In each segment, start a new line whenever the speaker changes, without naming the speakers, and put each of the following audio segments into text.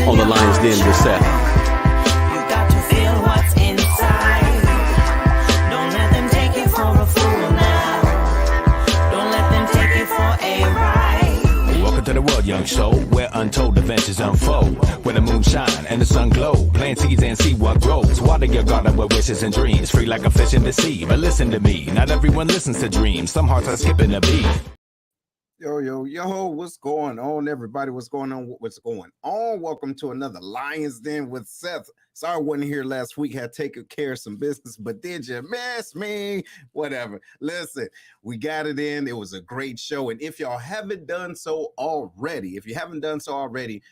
On the Lions Den with Seth.
You got to feel what's inside. Don't let them take you for a fool now. Don't let them take you for a ride.
Welcome to the world, young soul, where untold adventures unfold. When the moon shine and the sun glow, plant seeds and see what grows. Water your garden with wishes and dreams, free like a fish in the sea. But listen to me, not everyone listens to dreams. Some hearts are skipping a beat.
Yo, what's going on, everybody? What's going on? Welcome to another Lions Den with Seth. Sorry I wasn't here last week, had taken care of some business, but did you miss me? Whatever. Listen, we got it in. It was a great show. And if y'all haven't done so already,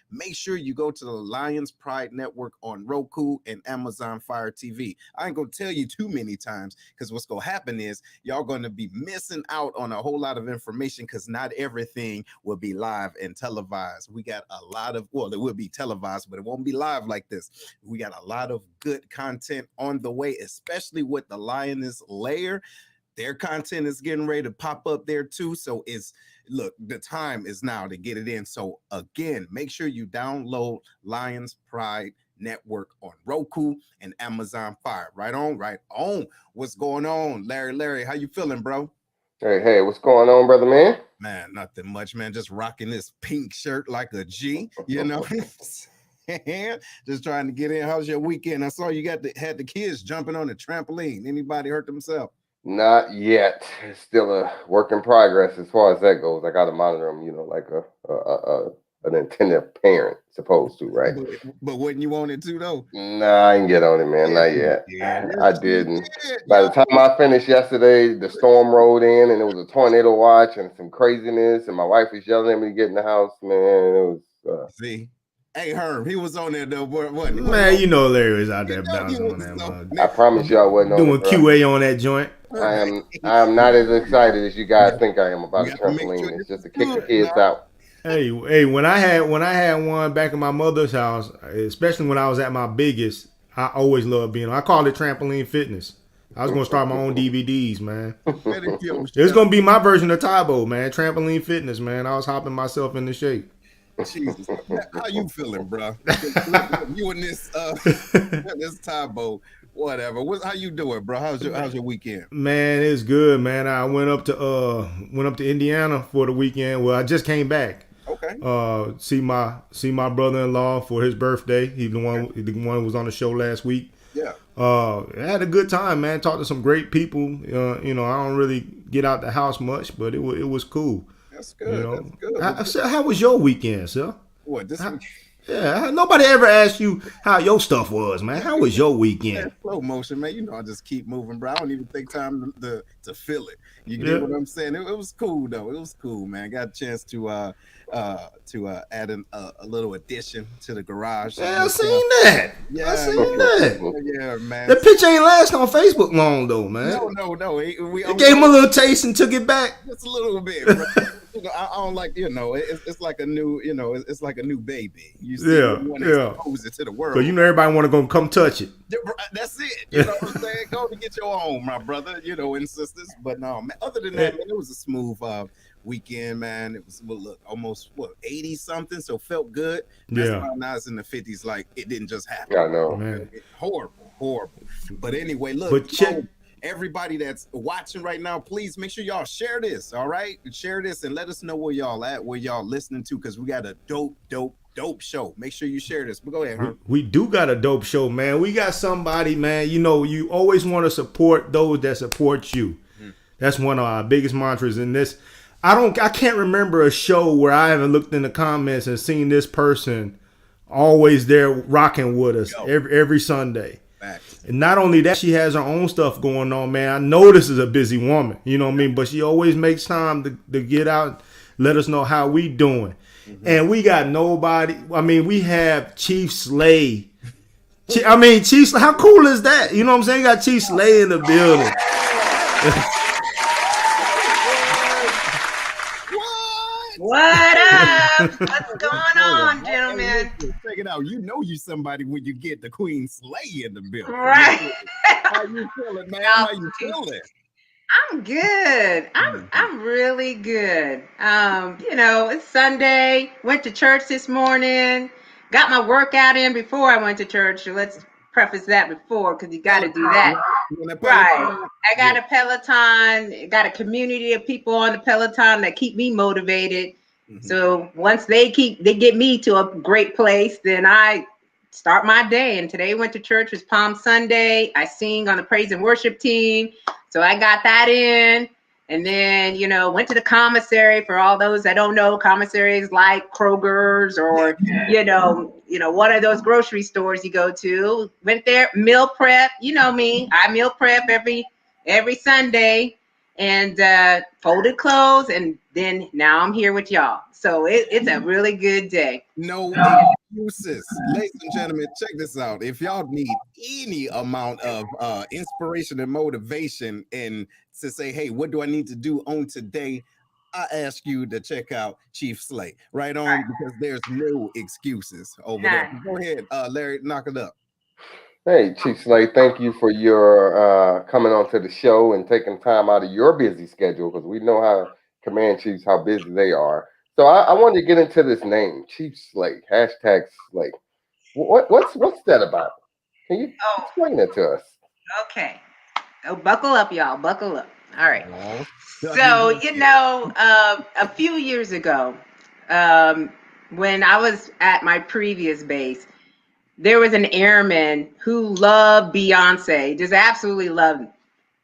make sure you go to the Lions Pride Network on Roku and Amazon Fire TV. I ain't going to tell you too many times because what's going to happen is y'all going to be missing out on a whole lot of information because not everything will be live and televised. We got a lot of, well, it will be televised, but it won't be live like this. We got a lot of good content on the way, especially with the Lioness Layer. Their content is getting ready to pop up there too. So the time is now to get it in. So again, make sure you download Lions Pride Network on Roku and Amazon Fire. Right on. What's going on, Larry? How you feeling, bro?
Hey, what's going on, brother, man?
Man, nothing much, man. Just rocking this pink shirt like a G, you know. Just trying to get in. How's your weekend? I saw you had the kids jumping on the trampoline. Anybody hurt themselves?
Not yet. It's still a work in progress as far as that goes. I got to monitor them, like an attentive parent supposed to, right?
But wouldn't you want it to, though?
Nah, I didn't get on it, man. Not yet.
Yeah,
I didn't. By the time I finished yesterday, the storm rolled in, and it was a tornado watch and some craziness, and my wife was yelling at me to get in the house, man. It was...
See? Hey, Herm, he was on there, though. What?
Man, you know Larry was out there bouncing on that mug.
I promise you I wasn't
doing QA on that joint.
I am not as excited as you guys think I am about a trampoline. It's just to kick the kids out.
Hey, when I had one back in my mother's house, especially when I was at my biggest, I always loved being on. I called it trampoline fitness. I was gonna start my own DVDs, man. It was gonna be my version of Tybo, man. Trampoline fitness, man. I was hopping myself into shape.
Jesus, how you feeling, bro? You and this Tybo, whatever. How you doing, bro? How's your weekend?
Man, it's good, man. I went up to Indiana for the weekend. Well, I just came back.
Okay.
See my brother-in-law for his birthday. He's the one who was on the show last week.
Yeah.
I had a good time, man. Talked to some great people. I don't really get out the house much, but it was cool.
That's good. That's good.
How was your weekend, sir?
What this week?
Yeah, nobody ever asked you how your stuff was, man. How was your weekend?
Slow motion, man. I just keep moving, bro. I don't even take time to feel it. You get what I'm saying? It was cool, though. It was cool, man. Got a chance to add a little addition to the garage.
Yeah, I seen that.
Yeah,
I seen that.
Yeah, man.
The picture ain't last on Facebook long, though, man.
No. We
gave him a little taste and took it back.
Just a little bit, bro. I don't like, it's like a new, it's like a new baby. You see, you want to expose it to the world.
So everybody want to go come touch it.
That's it. You know what I'm saying? Go to get your own, my brother, and sisters. But no, man, other than that, man, it was a smooth weekend, man. It was almost 80 something, so felt good. Now it's in the 50s, like it didn't just happen.
I know,
man. Horrible. But anyway, look. Everybody that's watching right now, please make sure y'all share this, all right? Share this and let us know where y'all at, where y'all listening to, because we got a dope show. Make sure you share this. But go ahead, Herm.
We do got a dope show, man. We got somebody, man, you always want to support those that support you. That's one of our biggest mantras in this. I can't remember a show where I haven't looked in the comments and seen this person always there rocking with us every Sunday. And not only that, she has her own stuff going on, man. I know this is a busy woman, you know what I mean? But she always makes time to get out, let us know how we doing. And we got nobody. I mean, we have Chief Slay I mean, Chief, how cool is that? You know what I'm saying? You got Chief Slay in the building.
What up? What's going on, gentlemen?
Check it out. You know you somebody when you get the Queen Slay in the building.
Right.
How you feeling, man? How you feeling?
I'm good. I'm really good. It's Sunday. Went to church this morning. Got my workout in before I went to church. So let's preface that before, because you got to do that. Right. I got a Peloton. Got a community of people on the Peloton that keep me motivated. So once they get me to a great place, then I start my day. And today went to church. It was Palm Sunday. I sing on the praise and worship team. So I got that in. And then, went to the commissary. For all those that don't know, commissaries like Kroger's or, one of those grocery stores you go to. Went there, meal prep. You know me. I meal prep every Sunday and folded clothes. And then now I'm here with y'all. So it's a really good day.
No excuses. Ladies and gentlemen, check this out. If y'all need any amount of inspiration and motivation and to say, hey, what do I need to do on today? I ask you to check out Chief Slay. Right on, because there's no excuses over there. Go ahead, Larry, knock it up.
Hey, Chief Slay, thank you for your coming onto the show and taking time out of your busy schedule, because we know how command chiefs, how busy they are. So I wanted to get into this name, Chief Slay, hashtag Slay. What's that about? Can you explain it to us?
Okay. Oh, buckle up, y'all. Buckle up. All right. So, a few years ago, when I was at my previous base, there was an airman who loved Beyonce, just absolutely loved him.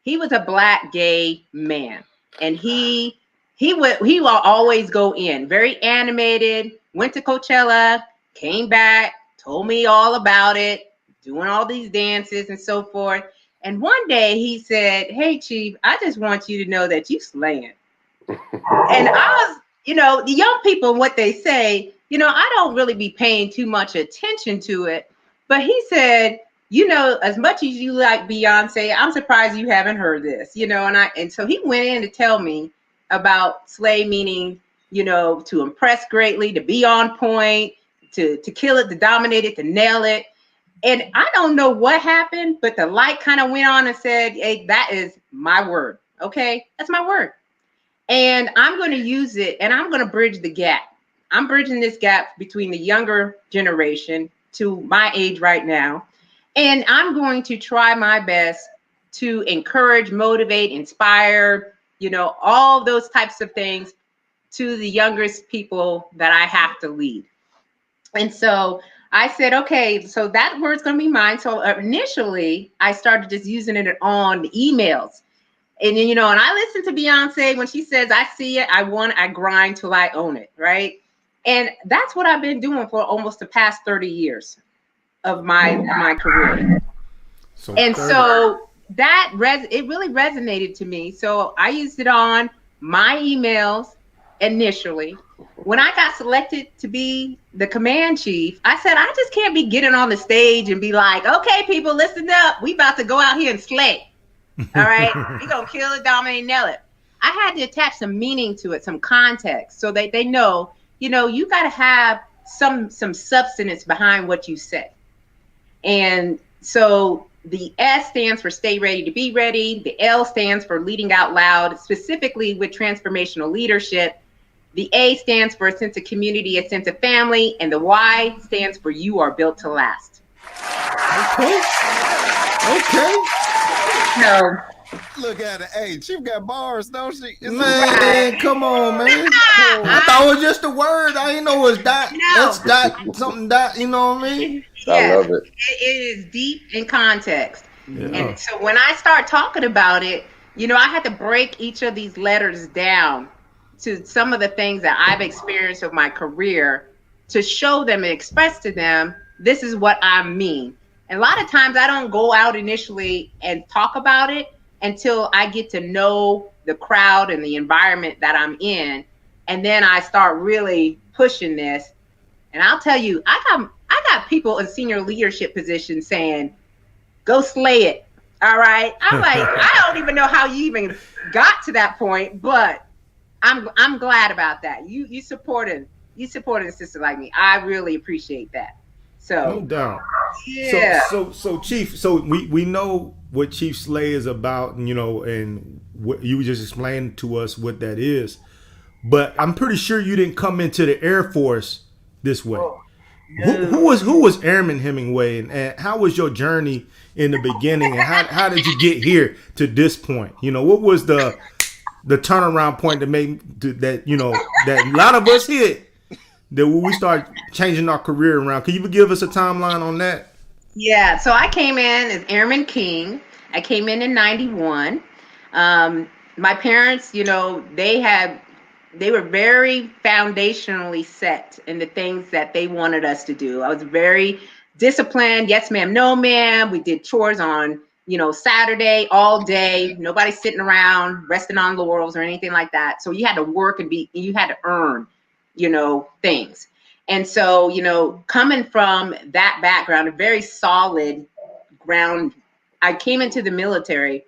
He was a Black gay man, and he will always go in, very animated, went to Coachella, came back, told me all about it, doing all these dances and so forth. And one day he said, hey, Chief, I just want you to know that you slaying. And I was, the young people, what they say, I don't really be paying too much attention to it. But he said, as much as you like Beyonce, I'm surprised you haven't heard this, and so he went in to tell me about slay, meaning, to impress greatly, to be on point, to kill it, to dominate it, to nail it. And I don't know what happened, but the light kind of went on and said, hey, that is my word. Okay, that's my word. And I'm going to use it, and I'm going to bridge the gap. I'm bridging this gap between the younger generation to my age right now. And I'm going to try my best to encourage, motivate, inspire, all those types of things to the youngest people that I have to lead. And so I said, okay, so that word's going to be mine. So initially, I started just using it on emails. And then, and I listen to Beyonce when she says, I see it, I grind till I own it, right? And that's what I've been doing for almost the past 30 years of my career. So that it really resonated to me. So I used it on my emails initially. When I got selected to be the command chief, I said, I just can't be getting on the stage and be like, okay, people, listen up. We about to go out here and slay. All right. We're going to kill it, dominate, nail it. I had to attach some meaning to it, some context, so that they know, you got to have some substance behind what you say. And so the S stands for stay ready to be ready. The L stands for leading out loud, specifically with transformational leadership. The A stands for a sense of community, a sense of family. And the Y stands for you are built to last.
Okay.
So
look at it. Hey, Chief got bars, don't she?
Man, come on, man. I thought it was just a word. I didn't know it was dot.
No.
That's dot, something dot, you know what I mean?
I love it.
It is deep in context.
Yeah.
And so when I start talking about it, I had to break each of these letters down to some of the things that I've experienced of my career to show them and express to them, this is what I mean. And a lot of times I don't go out initially and talk about it until I get to know the crowd and the environment that I'm in. And then I start really pushing this. And I'll tell you, I have people in senior leadership positions saying, go slay it. All right. I'm like, I don't even know how you even got to that point, but I'm glad about that. You supported a sister like me. I really appreciate that.
No
So
doubt.
yeah.
So Chief, so we know what Chief Slay is about, you know, and what you just explained to us what that is. But I'm pretty sure you didn't come into the Air Force this way. Who was Airman Hemingway, and how was your journey in the beginning, and how did you get here to this point? You know, what was the turnaround point that that, you know, that a lot of us hit, that when we start changing our career around? Can you give us a timeline on that?
Yeah, so I came in as Airman King. I came in '91. My parents, you know, they were very foundationally set in the things that they wanted us to do. I was very disciplined. Yes, ma'am. No, ma'am. We did chores on, you know, Saturday all day. Nobody sitting around resting on laurels or anything like that. So you had to work and you had to earn, you know, things. And so, you know, coming from that background, a very solid ground, I came into the military.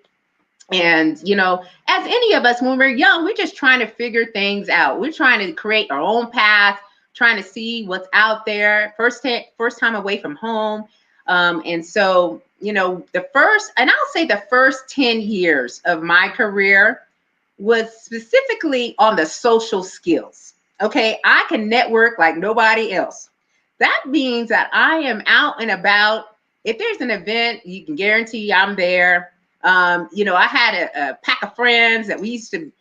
And, you know, as any of us, when we're young, we're just trying to figure things out. We're trying to create our own path, trying to see what's out there. First time away from home. And so, you know, I'll say the first 10 years of my career was specifically on the social skills. Okay, I can network like nobody else. That means that I am out and about. If there's an event, you can guarantee I'm there. You know, I had a pack of friends that we used to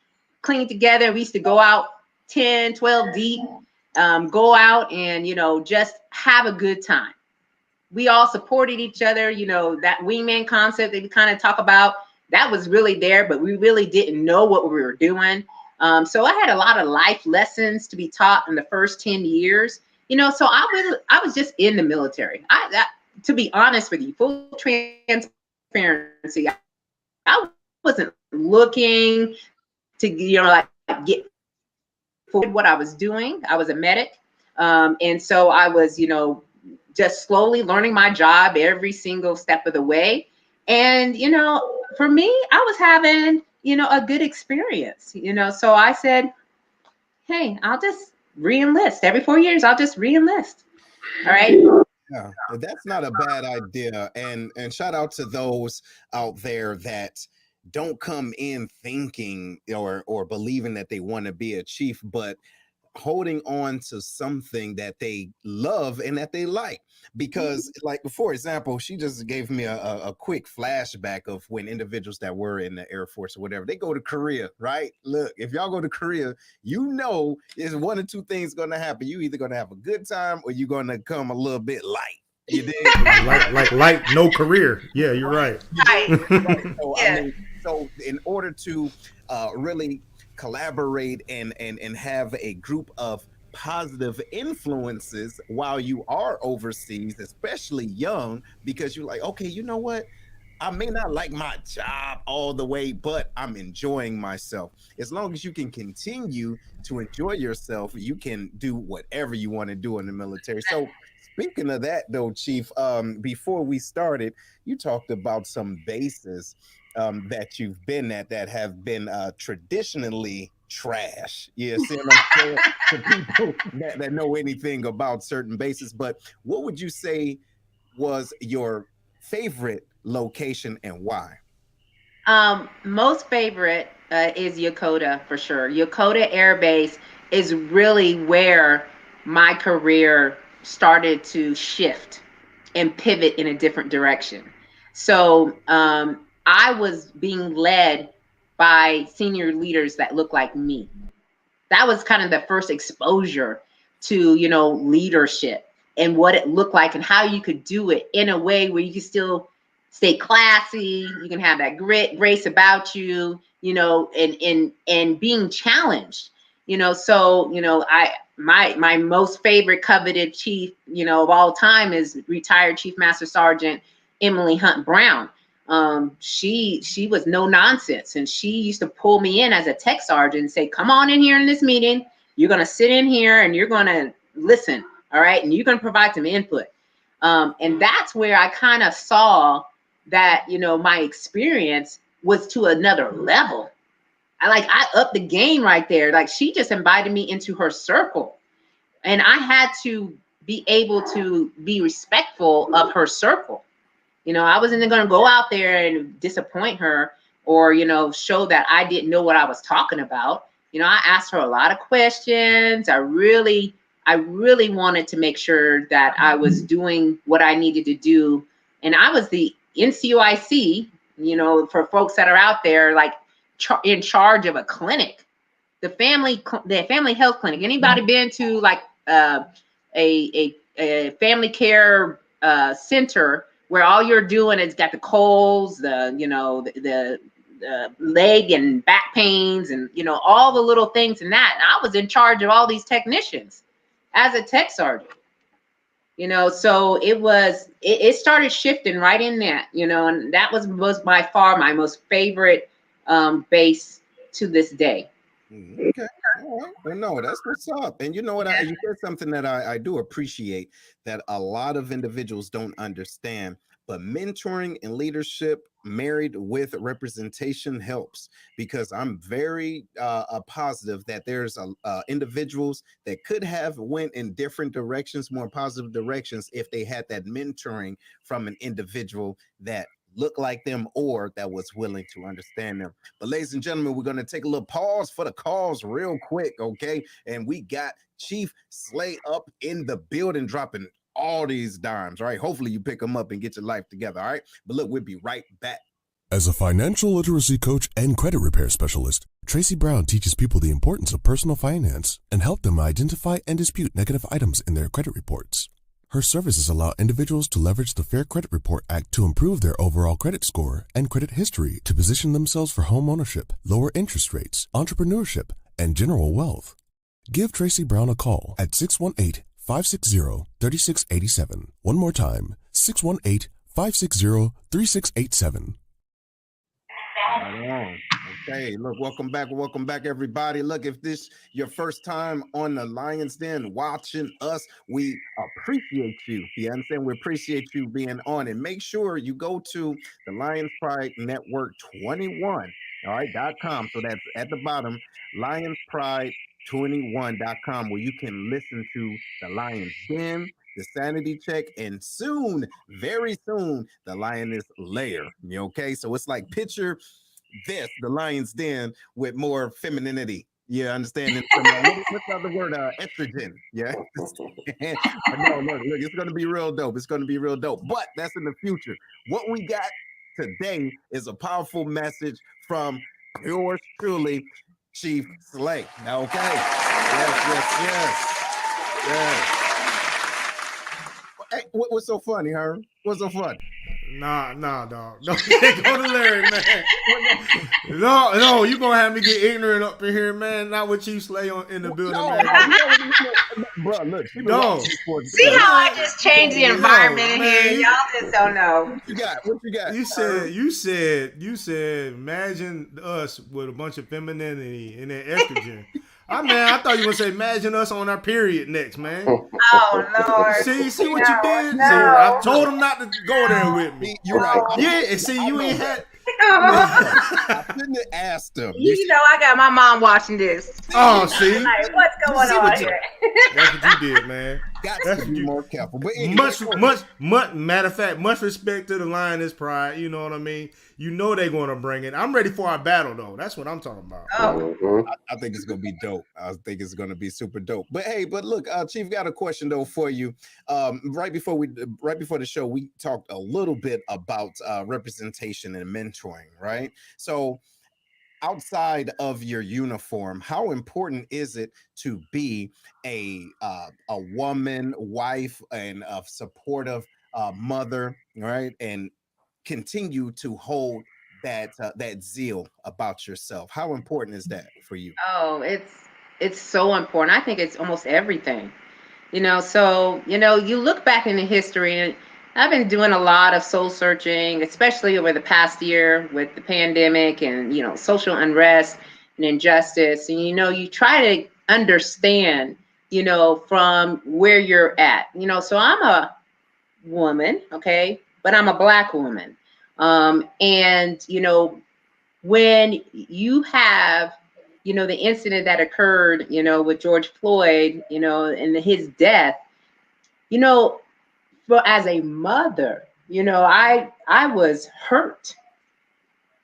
clean together. We used to go out 10, 12 deep, go out and, you know, just have a good time. We all supported each other. You know, that wingman concept that we kind of talk about, that was really there, but we really didn't know what we were doing. So I had a lot of life lessons to be taught in the first 10 years, you know, so I was just in the military. To be honest with you, full transparency, I wasn't looking to, you know, like get what I was doing. I was a medic. And so I was, you know, just slowly learning my job every single step of the way. And, you know, for me, I was having, you know, a good experience, you know, so I said, hey, I'll just re-enlist every 4 years. I'll just re-enlist. All right.
Yeah, that's not a bad idea. And shout out to those out there that don't come in thinking or believing that they want to be a chief, but holding on to something that they love and that they like. Because, like, for example, she just gave me a quick flashback of when individuals that were in the Air Force or whatever, they go to Korea, right? Look, if y'all go to Korea, you know there's one or two things going to happen. You either going to have a good time or you're going to come a little bit light. You dig?
like no career. Yeah, you're right.
Right. So,
Yeah.
I mean, so in order to really collaborate and have a group of positive influences while you are overseas, especially young, because you're like, okay, you know what? I may not like my job all the way, but I'm enjoying myself. As long as you can continue to enjoy yourself, you can do whatever you want to do in the military. So speaking of that though, Chief, before we started, you talked about some bases that you've been at that have been traditionally trash. Yeah, see what I'm saying? To people that know anything about certain bases. But what would you say was your favorite location and why?
Most favorite is Dakota for sure. Dakota Air Base is really where my career started to shift and pivot in a different direction. So I was being led by senior leaders that look like me. That was kind of the first exposure to, you know, leadership and what it looked like and how you could do it in a way where you could still stay classy, you can have that grit, grace about you, you know, and being challenged, you know. So, you know, my most favorite coveted chief, you know, of all time is retired Chief Master Sergeant Emily Hunt Brown. She was no nonsense, and she used to pull me in as a tech sergeant and say, come on in here in this meeting, you're going to sit in here and you're going to listen, all right, and you're going to provide some input. And that's where I kind of saw that, my experience was to another level. I upped the game right there. Like, she just invited me into her circle, and I had to be able to be respectful of her circle. I wasn't going to go out there and disappoint her, or, show that I didn't know what I was talking about. I asked her a lot of questions. I really wanted to make sure that I was doing what I needed to do. And I was the NCOIC, for folks that are out there, like in charge of a clinic, the family health clinic. Anybody been to like a family care center where all you're doing is got the colds, the leg and back pains, and all the little things and that. And I was in charge of all these technicians as a tech sergeant. So it started shifting right in that, and that was by far my most favorite base to this day.
Okay. All right. Well, no, that's what's up. And you know what? You said something that I do appreciate that a lot of individuals don't understand, but mentoring and leadership married with representation helps, because I'm very positive that there's individuals that could have went in different directions, more positive directions, if they had that mentoring from an individual that looked like them or that was willing to understand them. But ladies and gentlemen, we're going to take a little pause for the calls real quick, okay? And we got Chief Slay up in the building dropping all these dimes, right? Hopefully you pick them up and get your life together, all right? But look, we'll be right back.
As a financial literacy coach and credit repair specialist, Tracy Brown teaches people the importance of personal finance and help them identify and dispute negative items in their credit reports. Her services allow individuals to leverage the Fair Credit Report Act to improve their overall credit score and credit history to position themselves for home ownership, lower interest rates, entrepreneurship, and general wealth. Give Tracy Brown a call at 618-560-3687. One more time, 618-560-3687.
Right on. Okay, look, welcome back, everybody. Look, if this your first time on the Lions Den watching us, we appreciate you. You understand? We appreciate you being on, and make sure you go to the Lions Pride Network 21, all right, .com. So that's at the bottom, lionspride21.com, where you can listen to the Lions Den, the Sanity Check, and soon, very soon, the Lioness Lair. Okay, so it's like picture this, the Lion's Den, with more femininity. You understand? And what's the other word? Estrogen. Yeah. But no, look, it's going to be real dope. It's going to be real dope. But that's in the future. What we got today is a powerful message from yours truly, Chief Slay. Okay. Yes. Hey, what's so funny, Herm? What's so funny?
Nah, dog. No, go to Larry, man. No, you gonna have me get ignorant up in here, man. Not with Chief Slay in the building, man.
Bro, look.
No. See how I just changed the environment in here? Y'all just don't know.
What you got?
You said, imagine us with a bunch of femininity and that estrogen. I thought you were gonna say, imagine us on our period next, man.
Oh Lord!
See what you did? No. I told him not to go there with me.
You're right.
Yeah, and see, you ain't had.
I couldn't have asked him.
I got my mom watching this.
Oh, see,
like, what's going on here?
That's what you did, man.
Got to be more careful. But
matter of fact, much respect to the Lioness Pride. You know what I mean? You know they're going to bring it. I'm ready for our battle, though. That's what I'm talking about.
Oh.
I think it's going to be dope. I think it's going to be super dope. But hey, look, Chief, got a question though for you. Right before the show, we talked a little bit about representation and mentoring, right? So, outside of your uniform, how important is it to be a woman, wife, and a supportive mother, right? And continue to hold that zeal about yourself. How important is that for you?
Oh, it's so important. I think it's almost everything. So you look back into history, and I've been doing a lot of soul searching, especially over the past year with the pandemic and, social unrest and injustice. And, you try to understand, from where you're at, so I'm a woman, okay, but I'm a Black woman. And, you know, when you have, you know, the incident that occurred, you know, with George Floyd, you know, and his death, you know, for as a mother, you know, I was hurt.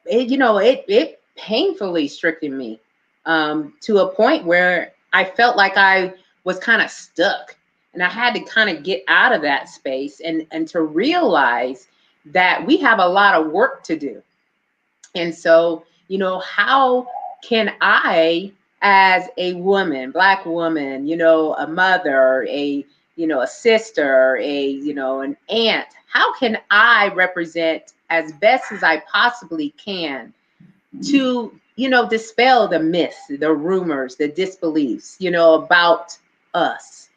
It, you know, it painfully stricken me to a point where I felt like I was kind of stuck, and I had to kind of get out of that space and to realize that we have a lot of work to do. And so, you know, how can I, as a woman, Black woman, you know, a mother, a, you know, a sister, a, you know, an aunt, how can I represent as best as I possibly can to, you know, dispel the myths, the rumors, the disbeliefs, you know, about us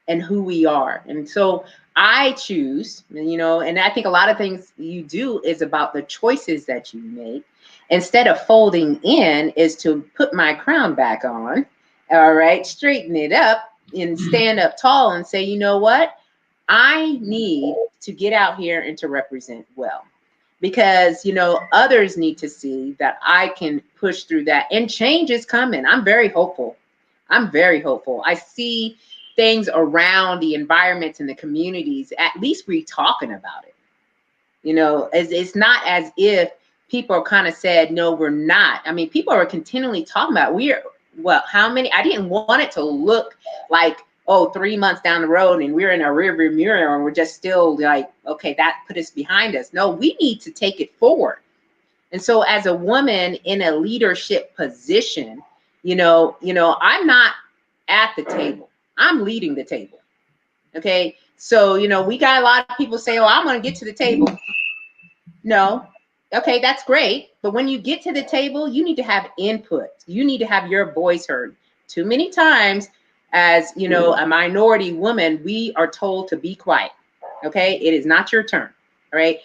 and who we are? And so I choose, you know, and I think a lot of things you do is about the choices that you make. Instead of folding in, is to put my crown back on, all right, straighten it up and stand up tall and say, you know what? I need to get out here and to represent well, because, you know, others need to see that I can push through that, and change is coming. I'm very hopeful. I'm very hopeful. I see things around the environments and the communities. At least we're talking about it. You know, it's not as if people kind of said, no, we're not. I mean, people are continually talking about well, how many? I didn't want it to look like, oh, 3 months down the road and we're in a rearview mirror and we're just still like, okay, that put us behind us. No, we need to take it forward. And so as a woman in a leadership position, you know, I'm not at the table. I'm leading the table. Okay. So, you know, we got a lot of people say, oh, I'm going to get to the table. No. Okay, that's great. But when you get to the table, you need to have input. You need to have your voice heard. Too many times, as you know, a minority woman, we are told to be quiet. Okay, it is not your turn. All right.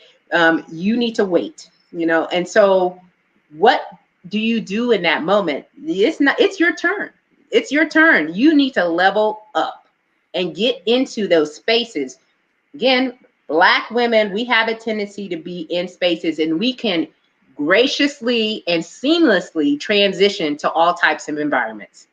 You need to wait, you know. And so what do you do in that moment? It's your turn. It's your turn. You need to level up and get into those spaces. Again, Black women, we have a tendency to be in spaces, and we can graciously and seamlessly transition to all types of environments.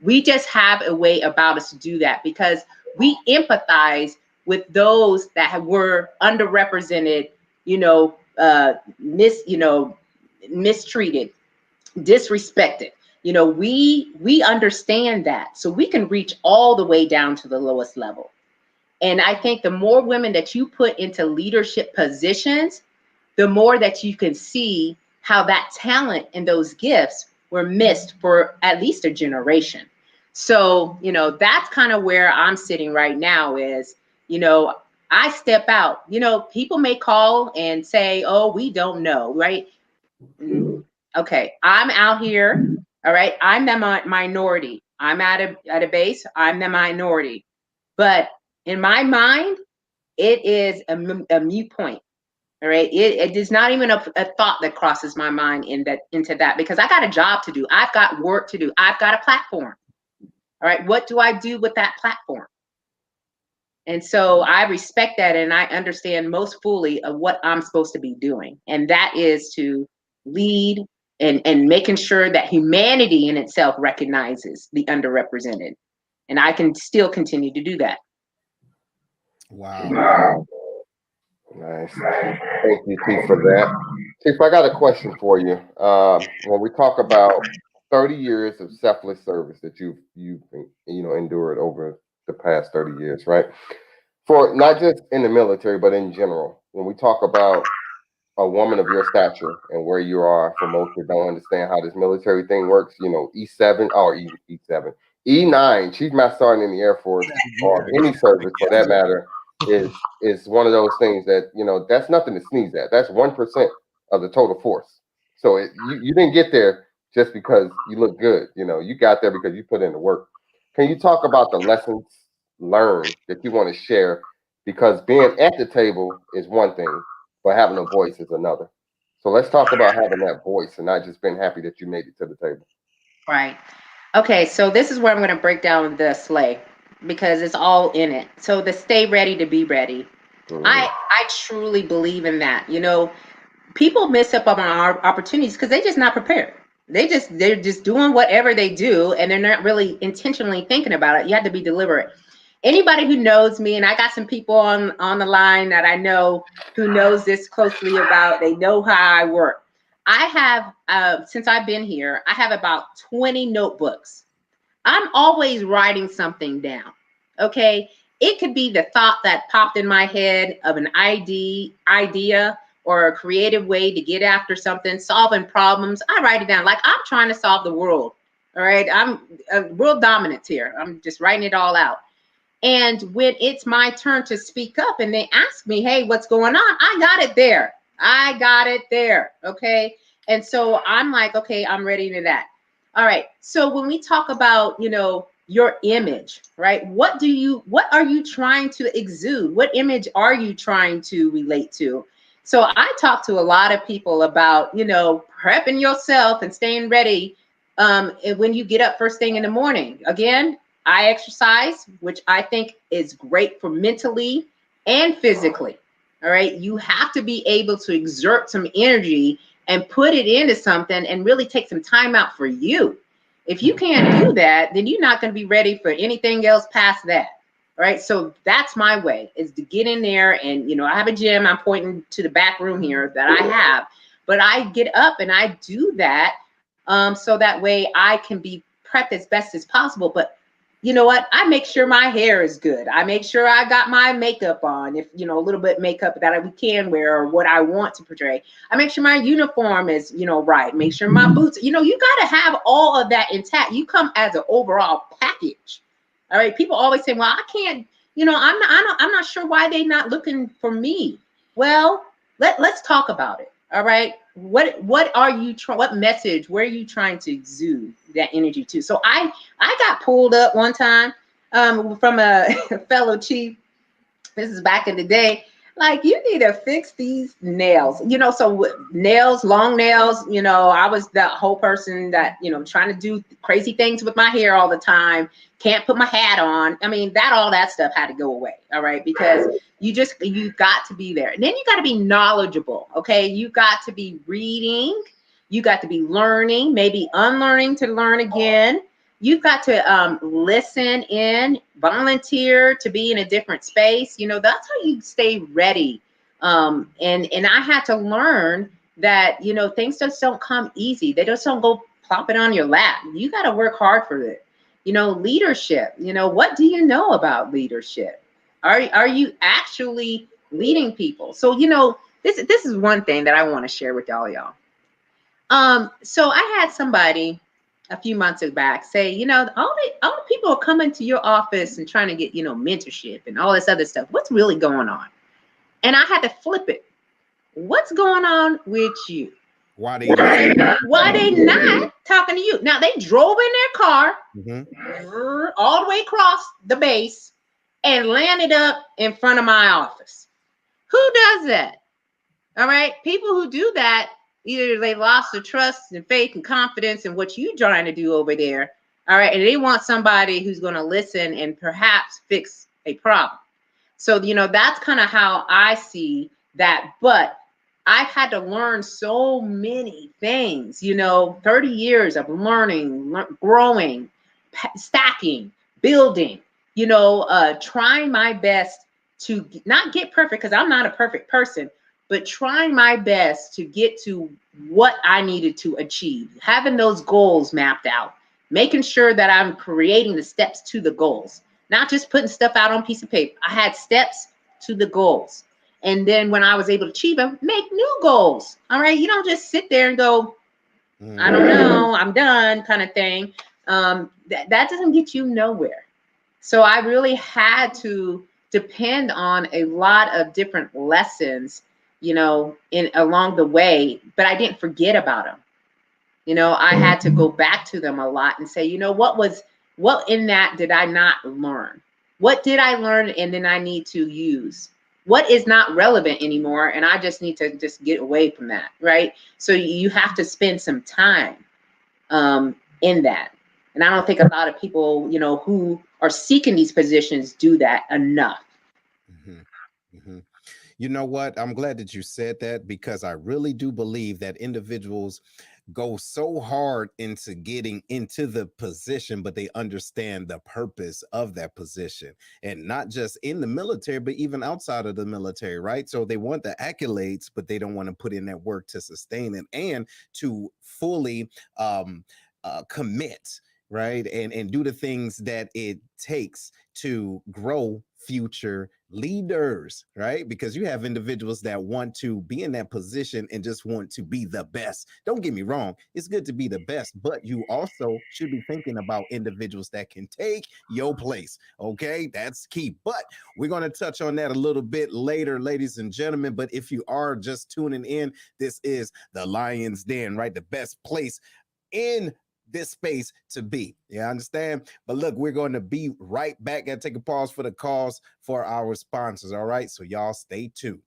We just have a way about us to do that because we empathize with those that were underrepresented, you know, mistreated, disrespected. You know, we understand that, so we can reach all the way down to the lowest level. And I think the more women that you put into leadership positions, the more that you can see how that talent and those gifts were missed for at least a generation. So, you know, that's kind of where I'm sitting right now is, you know, I step out. You know, people may call and say, oh, we don't know, right? Okay, I'm out here. All right, I'm the minority. I'm at a base. I'm the minority. But in my mind, it is a mute point. All right. It is not even a thought that crosses my mind into that because I got a job to do. I've got work to do. I've got a platform. All right. What do I do with that platform? And so I respect that, and I understand most fully of what I'm supposed to be doing. And that is to lead and making sure that humanity in itself recognizes the underrepresented. And I can still continue to do that.
Wow.
Nice. Thank you, Chief, for that. Chief, I got a question for you. When we talk about 30 years of selfless service that you've endured over the past 30 years, right? For not just in the military, but in general, when we talk about a woman of your stature and where you are, for most that don't understand how this military thing works, you know, E7 or E7, E9, Chief Master Sergeant in the Air Force or any service for that matter, is one of those things that, you know, that's nothing to sneeze at. That's 1% of the total force. So you didn't get there just because you look good. You know, you got there because you put in the work. Can you talk about the lessons learned that you want to share? Because being at the table is one thing, but having a voice is another. So let's talk about having that voice and not just being happy that you made it to the table.
Right. Okay, so this is where I'm going to break down the SLAY because it's all in it. So the stay ready to be ready. I truly believe in that. People miss up on our opportunities because they're just not prepared. They're just doing whatever they do, and they're not really intentionally thinking about it. You have to be deliberate. Anybody who knows me, and I got some people on the line that I know who knows this closely about, they know how I work. I have, since I've been here, I have about 20 notebooks. I'm always writing something down. Okay. It could be the thought that popped in my head of an idea or a creative way to get after something, solving problems. I write it down like I'm trying to solve the world. All right. I'm world dominant here. I'm just writing it all out. And when it's my turn to speak up and they ask me, hey, what's going on? I got it there. I got it there. Okay. And so I'm like, okay, I'm ready to that. All right. So when we talk about, your image, right? What are you trying to exude? What image are you trying to relate to? So I talk to a lot of people about, prepping yourself and staying ready when you get up first thing in the morning. Again, I exercise, which I think is great for mentally and physically. All right. You have to be able to exert some energy and put it into something and really take some time out for you. If you can't do that, then you're not going to be ready for anything else past that. All right. So that's my way, is to get in there and, I have a gym. I'm pointing to the back room here that I have, but I get up and I do that so that way I can be prepped as best as possible. But you know what? I make sure my hair is good. I make sure I got my makeup on, if, a little bit makeup that we can wear or what I want to portray. I make sure my uniform is, right. Make sure my boots, you got to have all of that intact. You come as an overall package. All right. People always say, well, I can't, I'm not sure why they're not looking for me. Well, let's talk about it. All right. What are you what message, where are you trying to exude that energy to? So I got pulled up one time from a fellow chief. This is back in the day. Like, you need to fix these nails, so nails, long nails, I was that whole person that, trying to do crazy things with my hair all the time. Can't put my hat on. I mean, all that stuff had to go away. All right. Because you got to be there. And then you got to be knowledgeable. Okay. You got to be reading. You got to be learning, maybe unlearning to learn again. You've got to listen in, volunteer to be in a different space. That's how you stay ready. And I had to learn that, things just don't come easy. They just don't go plop it on your lap. You got to work hard for it. Leadership, what do you know about leadership? Are you actually leading people? So, this is one thing that I want to share with y'all. So I had somebody a few months back say, all the people are coming to your office and trying to get, mentorship and all this other stuff. What's really going on? And I had to flip it. What's going on with you?
Why they
not talking to you? Now, they drove in their car all the way across the base and landed up in front of my office. Who does that? All right. People who do that, either they lost the trust and faith and confidence in what you're trying to do over there. All right. And they want somebody who's going to listen and perhaps fix a problem. So, that's kind of how I see that. But I've had to learn so many things, 30 years of learning, growing, stacking, building, trying my best to not get perfect, because I'm not a perfect person, but trying my best to get to what I needed to achieve, having those goals mapped out, making sure that I'm creating the steps to the goals, not just putting stuff out on a piece of paper. I had steps to the goals. And then when I was able to achieve them, make new goals. All right. You don't just sit there and go, I don't know, I'm done kind of thing. That doesn't get you nowhere. So I really had to depend on a lot of different lessons, along the way, but I didn't forget about them. I had to go back to them a lot and say, what in that did I not learn? What did I learn and then I need to use? What is not relevant anymore? And I just need to just get away from that, right? So you have to spend some time in that. And I don't think a lot of people, who are seeking these positions do that enough.
You know what? I'm glad that you said that, because I really do believe that individuals go so hard into getting into the position, but they understand the purpose of that position, and not just in the military, but even outside of the military, right? So they want the accolades, but they don't want to put in that work to sustain it and to fully commit, right? And do the things that it takes to grow future leaders, right? Because you have individuals that want to be in that position and just want to be the best. Don't get me wrong, it's good to be the best, but you also should be thinking about individuals that can take your place. Okay, that's key. But we're going to touch on that a little bit later, ladies and gentlemen. But if you are just tuning in, this is the Lion's Den, right? The best place in this space to be. Yeah, I understand. But look, we're going to be right back. Gotta take a pause for the calls for our sponsors. All right, so y'all stay tuned.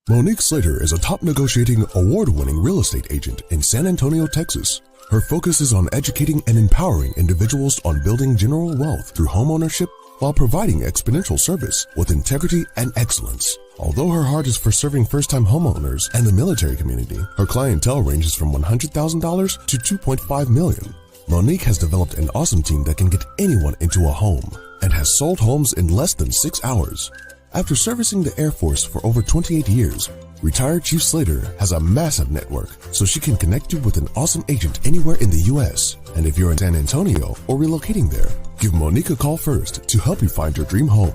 Monique Slater is a top negotiating, award-winning real estate agent in San Antonio, Texas. Her focus is on educating and empowering individuals on building general wealth through homeownership while providing exponential service with integrity and excellence. Although her heart is for serving first-time homeowners and the military community, her clientele ranges from $100,000 to $2.5 million. Monique has developed an awesome team that can get anyone into a home and has sold homes in less than 6 hours. After servicing the Air Force for over 28 years, retired Chief Slater has a massive network, so she can connect you with an awesome agent anywhere in the U.S. And if you're in San Antonio or relocating there, give Monique a call first to help you find your dream home.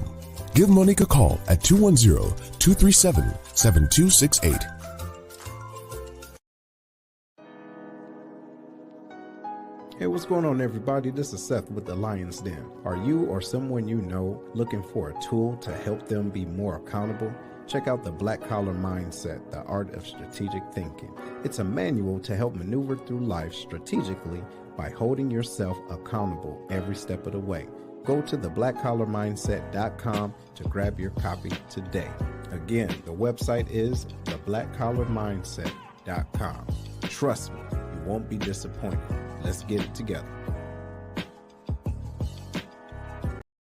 Give Monique a call at 210-237-7268.
Hey, what's going on, everybody? This is Seth with the Lion's Den. Are you or someone you know looking for a tool to help them be more accountable? Check out the Black Collar Mindset, the Art of Strategic Thinking. It's a manual to help maneuver through life strategically by holding yourself accountable every step of the way. Go to theblackcollarmindset.com to grab your copy today. Again, the website is theblackcollarmindset.com. Trust me, you won't be disappointed. Let's get it together.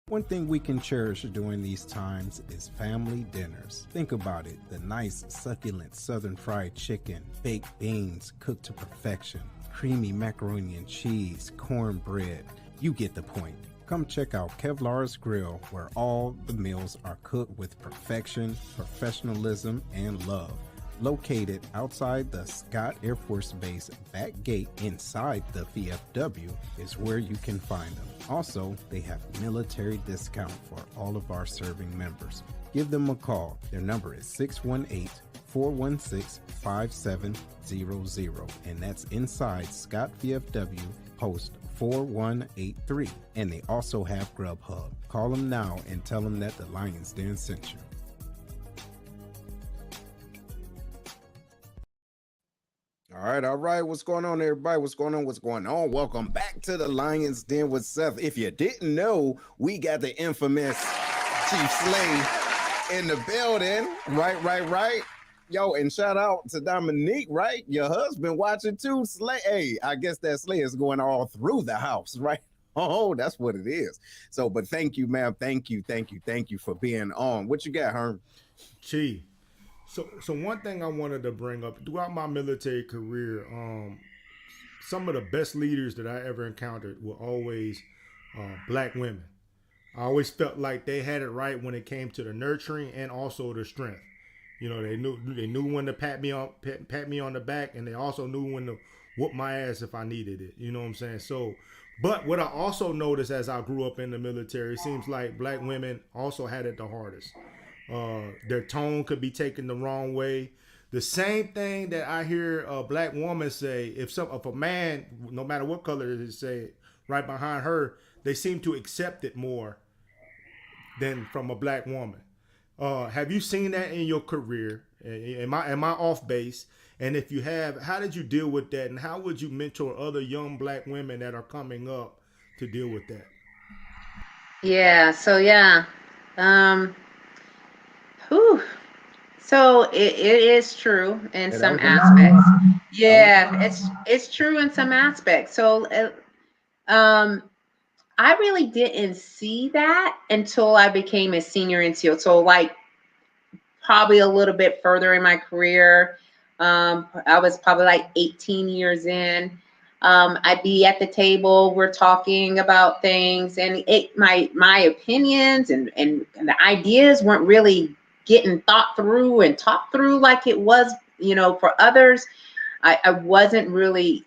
One thing we can cherish during these times is family dinners. Think about it, the nice, succulent southern fried chicken, baked beans cooked to perfection, creamy macaroni and cheese, cornbread. You get the point. Come check out Kevlar's Grill, where all the meals are cooked with perfection, professionalism, and love. Located outside the Scott Air Force Base back gate inside the VFW is where you can find them. Also, they have military discount for all of our serving members. Give them a call. Their number is 618-416-5700, and that's inside Scott VFW Post 4183. And they also have Grubhub. Call them now and tell them that the Lion's Den sent you. All right. What's going on, everybody? What's going on? Welcome back to the Lion's Den with Seth. If you didn't know, we got the infamous Chief Slay in the building. Right. Yo, and shout out to Dominique, right? Your husband watching too, Slay. Hey, I guess that Slay is going all through the house, right? Oh, that's what it is. So, but thank you, ma'am. Thank you for being on. What you got, Herm?
Chief. So one thing I wanted to bring up throughout my military career, some of the best leaders that I ever encountered were always black women. I always felt like they had it right when it came to the nurturing and also the strength. You know, they knew when to pat me on the back, and they also knew when to whoop my ass if I needed it. You know what I'm saying? So, but what I also noticed as I grew up in the military, it seems like black women also had it the hardest. Their tone could be taken the wrong way. The same thing that I hear a black woman say, if a man, no matter what color it is, say right behind her, they seem to accept it more than from a black woman. Have you seen that in your career? Am I off base? And if you have, how did you deal with that? And how would you mentor other young black women that are coming up to deal with that?
Yeah. So it is true in some aspects. Yeah, it's true in some aspects. So I really didn't see that until I became a senior NCO. So like probably a little bit further in my career. I was probably like 18 years in. I'd be at the table, we're talking about things, and my opinions and the ideas weren't really getting thought through and talked through like it was, for others. I wasn't really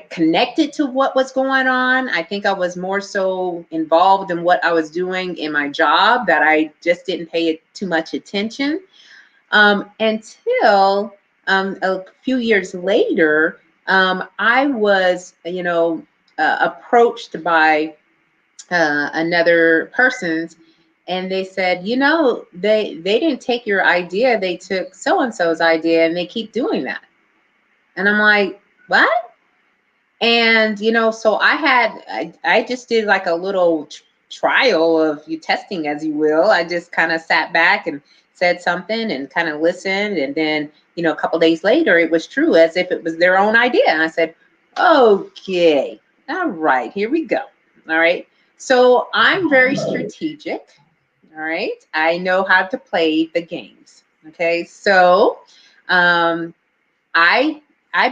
connected to what was going on. I think I was more so involved in what I was doing in my job that I just didn't pay too much attention until a few years later. I was, approached by another person's, and they said, they didn't take your idea, they took so and so's idea, and they keep doing that. And I'm like, what? And so I just did like a little trial of you testing, as you will. I just kind of sat back and said something and kind of listened, and then a couple days later it was true, as if it was their own idea. And I said, okay, all right, here we go. All right, so I'm very strategic. All right, I know how to play the games. Okay, so I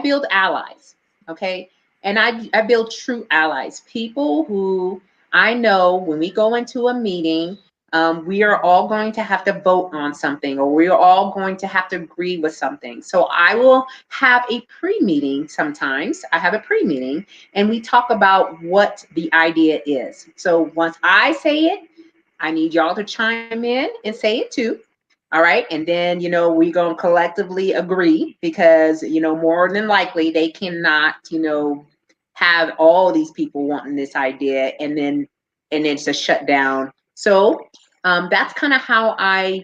build allies. Okay, and I build true allies, people who I know when we go into a meeting, we are all going to have to vote on something, or we are all going to have to agree with something. So I will have a pre-meeting. Sometimes I have a pre-meeting and we talk about what the idea is. So once I say it, I need y'all to chime in and say it too. All right. And then, we're going to collectively agree, because, more than likely they cannot, have all these people wanting this idea and then it's a shutdown. So that's kind of how I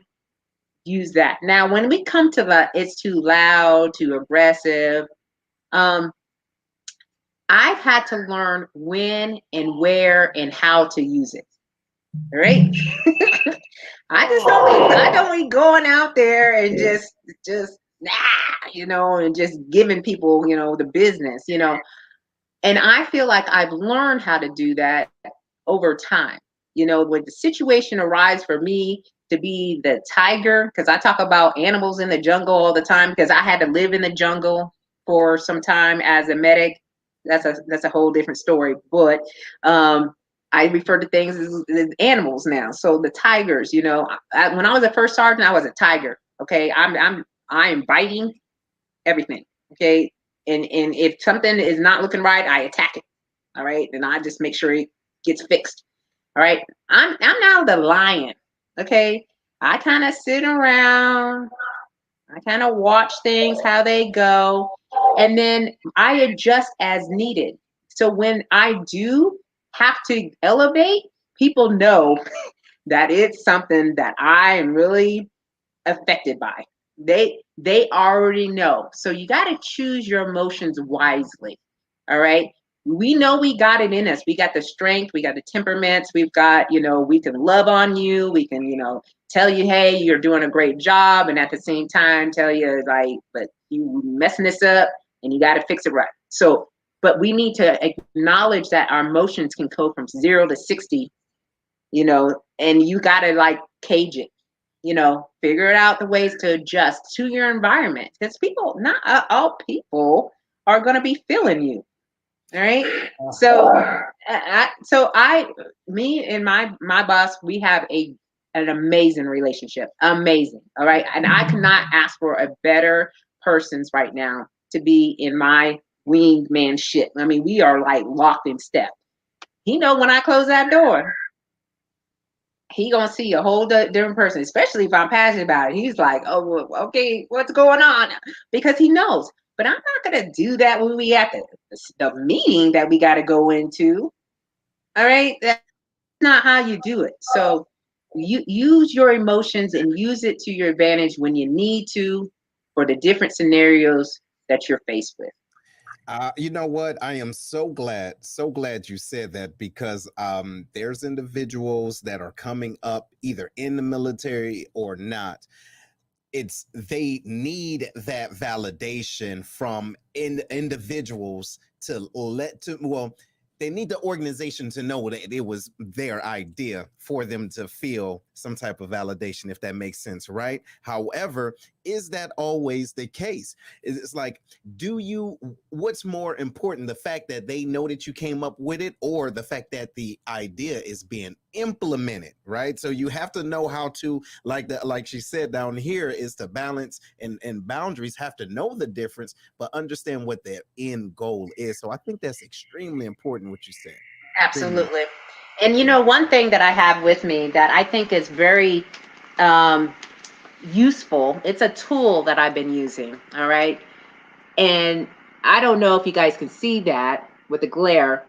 use that. Now, when we come to it's too loud, too aggressive, I've had to learn when and where and how to use it. All right. I don't be going out there and just and just giving people, the business, and I feel like I've learned how to do that over time. When the situation arises for me to be the tiger, because I talk about animals in the jungle all the time, because I had to live in the jungle for some time as a medic. That's a whole different story. But I refer to things as animals now. So the tigers, when I was a first sergeant, I was a tiger. Okay, I am biting everything. Okay, and if something is not looking right, I attack it. All right, and I just make sure it gets fixed. All right, I'm now the lion. Okay, I kind of sit around, I kind of watch things how they go, and then I adjust as needed. So when I do have to elevate, people know that it's something that I am really affected by. They already know. So you got to choose your emotions wisely. All right. We know we got it in us. We got the strength, we got the temperaments, we've got, we can love on you, we can, tell you, hey, you're doing a great job, and at the same time tell you like, but you messing this up and you got to fix it right. So, but we need to acknowledge that our emotions can go from 0 to 60, and you got to like cage it. Figure out the ways to adjust to your environment, because not all people are going to be feeling you. All right. So, me and my boss, we have an amazing relationship. Amazing. All right. And I cannot ask for a better person's right now to be in my winged man shit. I mean, we are like locked in step. He know when I close that door, he gonna see a whole different person, especially if I'm passionate about it. He's like, oh, okay, what's going on? Because he knows. But I'm not gonna do that when we at the meeting that we got to go into. All right, that's not how you do it. So you use your emotions and use it to your advantage when you need to, for the different scenarios that you're faced with.
You know what? I am so glad you said that, because there's individuals that are coming up either in the military or not. They need that validation from individuals to they need the organization to know that it was their idea for them to feel some type of validation, if that makes sense, right? However, is that always the case? It's like, what's more important, the fact that they know that you came up with it, or the fact that the idea is being implemented, right? So you have to know how to, like she said down here, is to balance, and boundaries have to know the difference, but understand what their end goal is. So I think that's extremely important what you said.
Absolutely. And one thing that I have with me that I think is very useful, it's a tool that I've been using. All right. And I don't know if you guys can see that with the glare,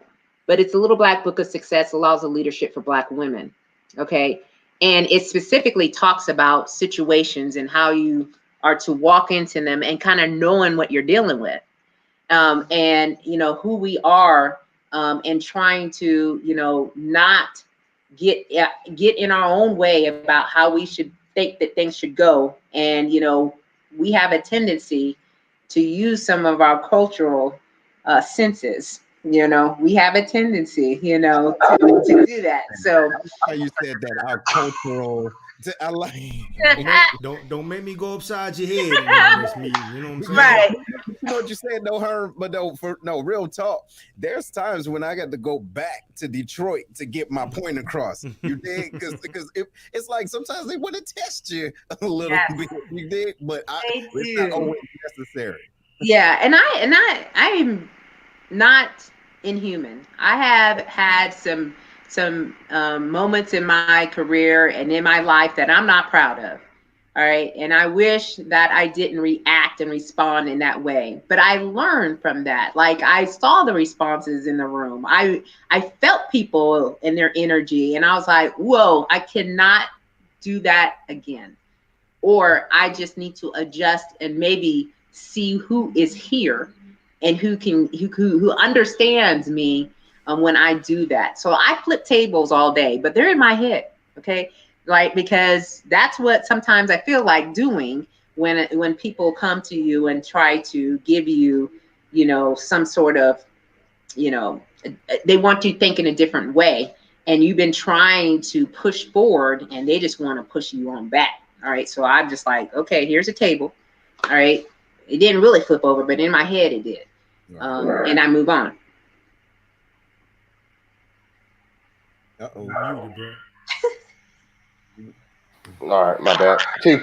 but it's a little black book of success, allows of leadership for Black women. Okay. And it specifically talks about situations and how you are to walk into them and kind of knowing what you're dealing with. And who we are, and trying to not get in our own way about how we should think that things should go. And we have a tendency to use some of our cultural senses. We have a tendency to do that. So
how you said that, our cultural, I like.
Don't make me go upside your head in this meeting. You know what I'm saying?
Right.
You know what you said, no, her, but no, real talk. There's times when I got to go back to Detroit to get my point across. You dig? Because it's like sometimes they want to test you a little bit. You dig? But it's not always necessary.
Yeah, and I'm not inhuman. I have had some moments in my career and in my life that I'm not proud of. All right. And I wish that I didn't react and respond in that way. But I learned from that. Like, I saw the responses in the room. I felt people and their energy. And I was like, whoa, I cannot do that again. Or I just need to adjust and maybe see who is here and who understands me when I do that. So I flip tables all day, but they're in my head. Okay. Like, because that's what sometimes I feel like doing when people come to you and try to give you, some sort of, they want you to think in a different way, and you've been trying to push forward and they just want to push you on back. All right. So I'm just like, okay, here's a table. All right. It didn't really flip over, but in my head it did. And I move on.
Uh-oh.
All right, my bad. Chief,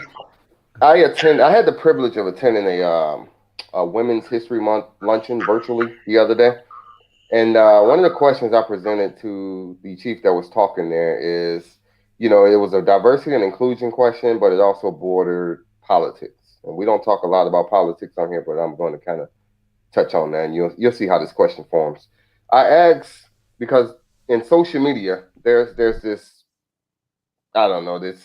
I had the privilege of attending a Women's History Month luncheon virtually the other day. And one of the questions I presented to the chief that was talking there is, it was a diversity and inclusion question, but it also bordered politics. And we don't talk a lot about politics on here, but I'm going to kind of touch on that, and you'll see how this question forms. I asked because in social media, there's this, I don't know, these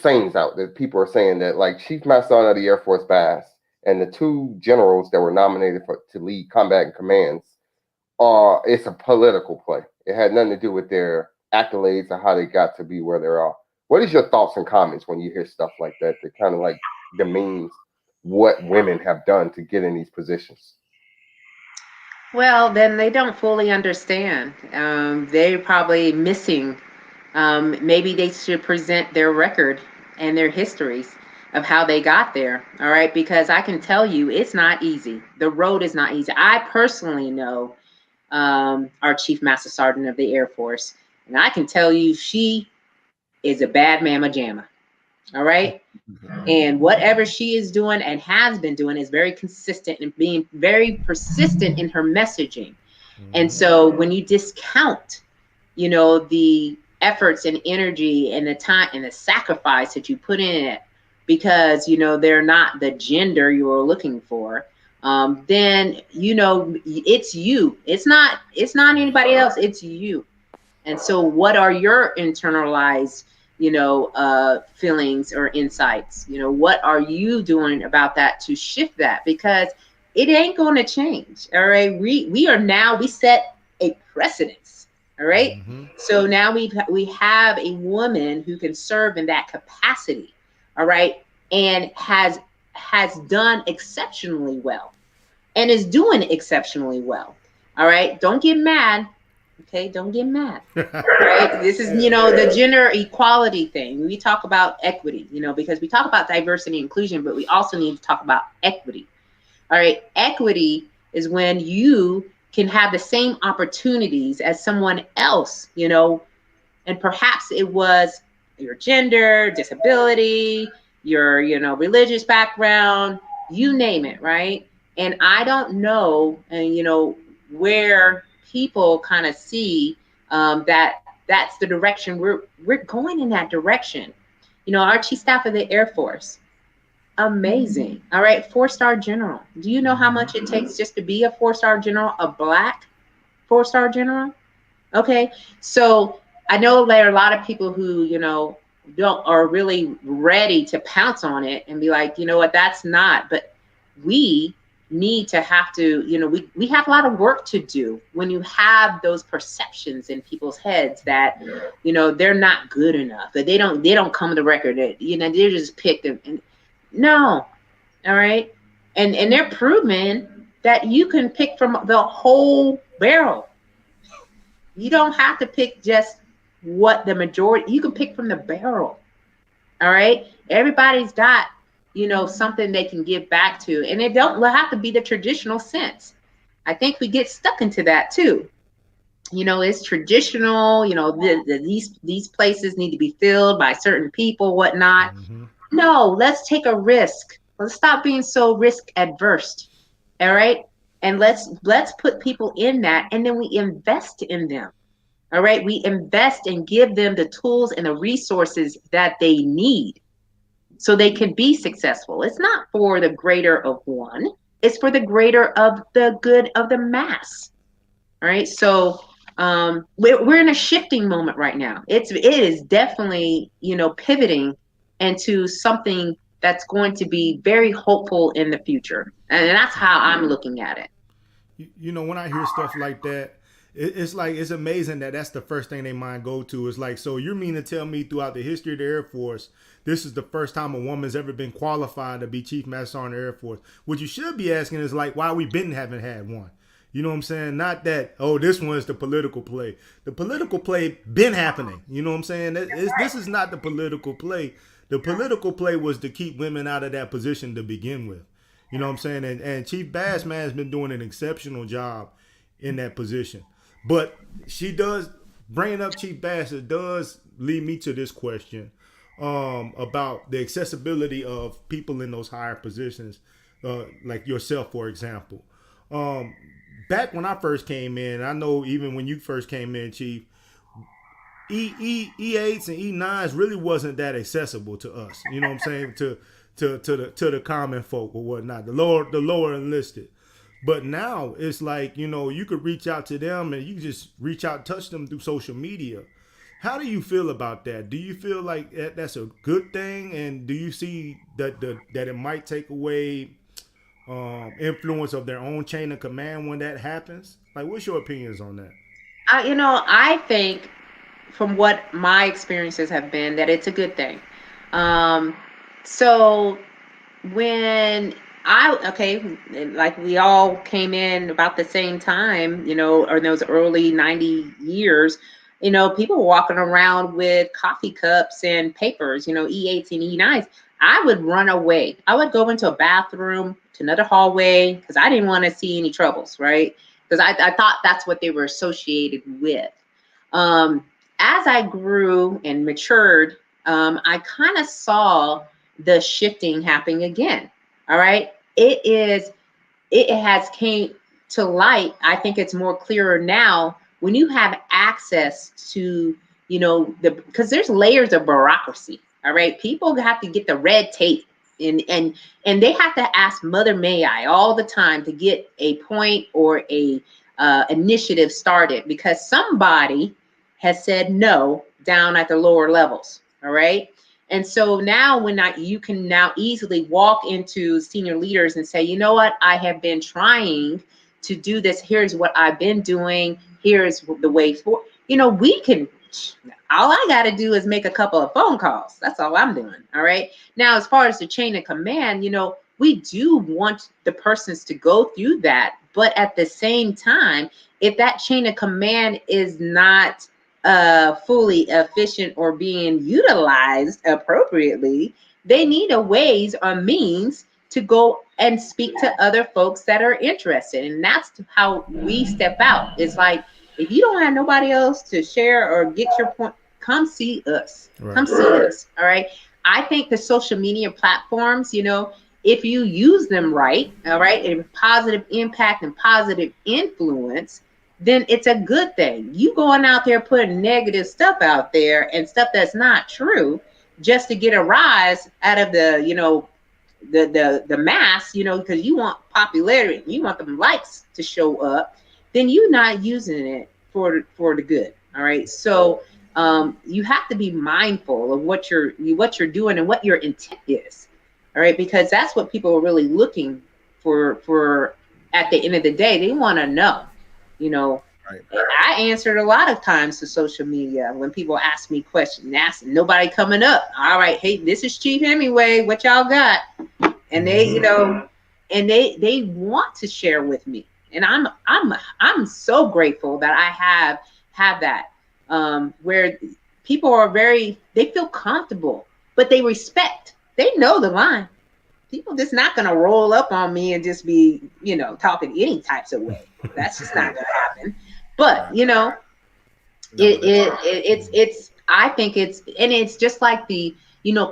sayings out that people are saying that, like, Chief Master Sergeant of the Air Force Bass and the two generals that were nominated to lead combat commands it's a political play. It had nothing to do with their accolades or how they got to be where they are. What is your thoughts and comments when you hear stuff like that kind of like demeans what women have done to get in these positions?
Well, then they don't fully understand. They're probably missing. Maybe they should present their record and their histories of how they got there. All right. Because I can tell you, it's not easy. The road is not easy. I personally know our Chief Master Sergeant of the Air Force, and I can tell you she is a bad mama jamma. All right. And whatever she is doing and has been doing is very consistent and being very persistent in her messaging. And so when you discount, the efforts and energy and the time and the sacrifice that you put in it, because, they're not the gender you were looking for, then, it's you. It's not anybody else. It's you. And so what are your internalized feelings or insights? What are you doing about that to shift that? Because it ain't going to change. All right. We set a precedence. All right. So now we have a woman who can serve in that capacity. All right. And has done exceptionally well and is doing exceptionally well. All right, don't get mad. Okay, don't get mad. Right? This is, the gender equality thing. We talk about equity, because we talk about diversity and inclusion, but we also need to talk about equity. All right, equity is when you can have the same opportunities as someone else, and perhaps it was your gender, disability, your, religious background, you name it, right? And I don't know, and where people kind of see that that's the direction we're going in that direction. Our chief staff of the Air Force, amazing. All right, 4-star general. Do you know how much it takes just to be a 4-star general, a black 4-star general? Okay, so I know there are a lot of people who, don't are really ready to pounce on it and be like, you know what, that's not. But we need to have to, we have a lot of work to do when you have those perceptions in people's heads that, they're not good enough, that they don't come to record, that, they're just picked and no, all right, and they're proving that you can pick from the whole barrel. You don't have to pick just what the majority, you can pick from the barrel. All right. Everybody's got, something they can give back to. And it don't have to be the traditional sense. I think we get stuck into that too. It's traditional, these places need to be filled by certain people, whatnot. No, let's take a risk. Let's stop being so risk adverse. All right. And let's put people in that, and then we invest in them. All right, we invest and give them the tools and the resources that they need so they can be successful. It's not for the greater of one, it's for the greater of the good of the mass. All right, so we're in a shifting moment right now. It is definitely, pivoting into something that's going to be very hopeful in the future. And that's how I'm looking at it.
When I hear stuff like that, it's like, it's amazing that that's the first thing they mind go to. Is like, so you mean to tell me throughout the history of the Air Force, this is the first time a woman's ever been qualified to be Chief Master Sergeant of the Air Force? What you should be asking is like, why we haven't had one? You know what I'm saying? Not that, oh, this one's the political play. The political play been happening. You know what I'm saying? This is not the political play. The political play was to keep women out of that position to begin with. You know what I'm saying? And Chief Bass, man, has been doing an exceptional job in that position. But she does, bringing up Chief Bass, it does lead me to this question about the accessibility of people in those higher positions, like yourself, for example. Back when I first came in, I know even when you first came in, Chief, E8s and E9s really wasn't that accessible to us. You know what I'm saying? To the common folk or whatnot, the lower enlisted. But now it's like, you could reach out to them and you just reach out, touch them through social media. How do you feel about that? Do you feel like that's a good thing? And do you see that it might take away influence of their own chain of command when that happens? Like, what's your opinions on that?
I think from what my experiences have been, that it's a good thing. So when like we all came in about the same time, or in those early 90 years, people were walking around with coffee cups and papers, E8s and E9s. I would run away. I would go into a bathroom, to another hallway, because I didn't want to see any troubles, right? Because I thought that's what they were associated with. As I grew and matured, I kind of saw the shifting happening again. All right. It has came to light. I think it's more clearer now when you have access to, because there's layers of bureaucracy. All right. People have to get the red tape and they have to ask Mother May I all the time to get a point or a initiative started because somebody has said no down at the lower levels. All right. And so now you can now easily walk into senior leaders and say, you know what, I have been trying to do this. Here's what I've been doing. Here's the way forward. We can, all I got to do is make a couple of phone calls. That's all I'm doing. All right. Now, as far as the chain of command, we do want the persons to go through that But at the same time, if that chain of command is not fully efficient or being utilized appropriately, they need a ways or means to go and speak to other folks that are interested. And that's how we step out. It's like, if you don't have nobody else to share or get your point, come see us.
Right.
Come see us. All right. I think the social media platforms, if you use them right, all right, and positive impact and positive influence, then it's a good thing. You going out there putting negative stuff out there and stuff that's not true just to get a rise out of the, the mass, because you want popularity, you want them likes to show up, then you're not using it for the good. All right. So you have to be mindful of what you're doing and what your intent is. All right, because that's what people are really looking for at the end of the day. They want to know,
Right.
I answered a lot of times to social media when people ask me questions, nobody coming up. All right, hey, this is Chief Hemingway. What y'all got? And they, and they want to share with me. And I'm so grateful that I have that, where people are they feel comfortable, but they respect. They know the line. People just not gonna roll up on me and just be, talking any types of way. That's just not gonna happen. But it's I think it's just like the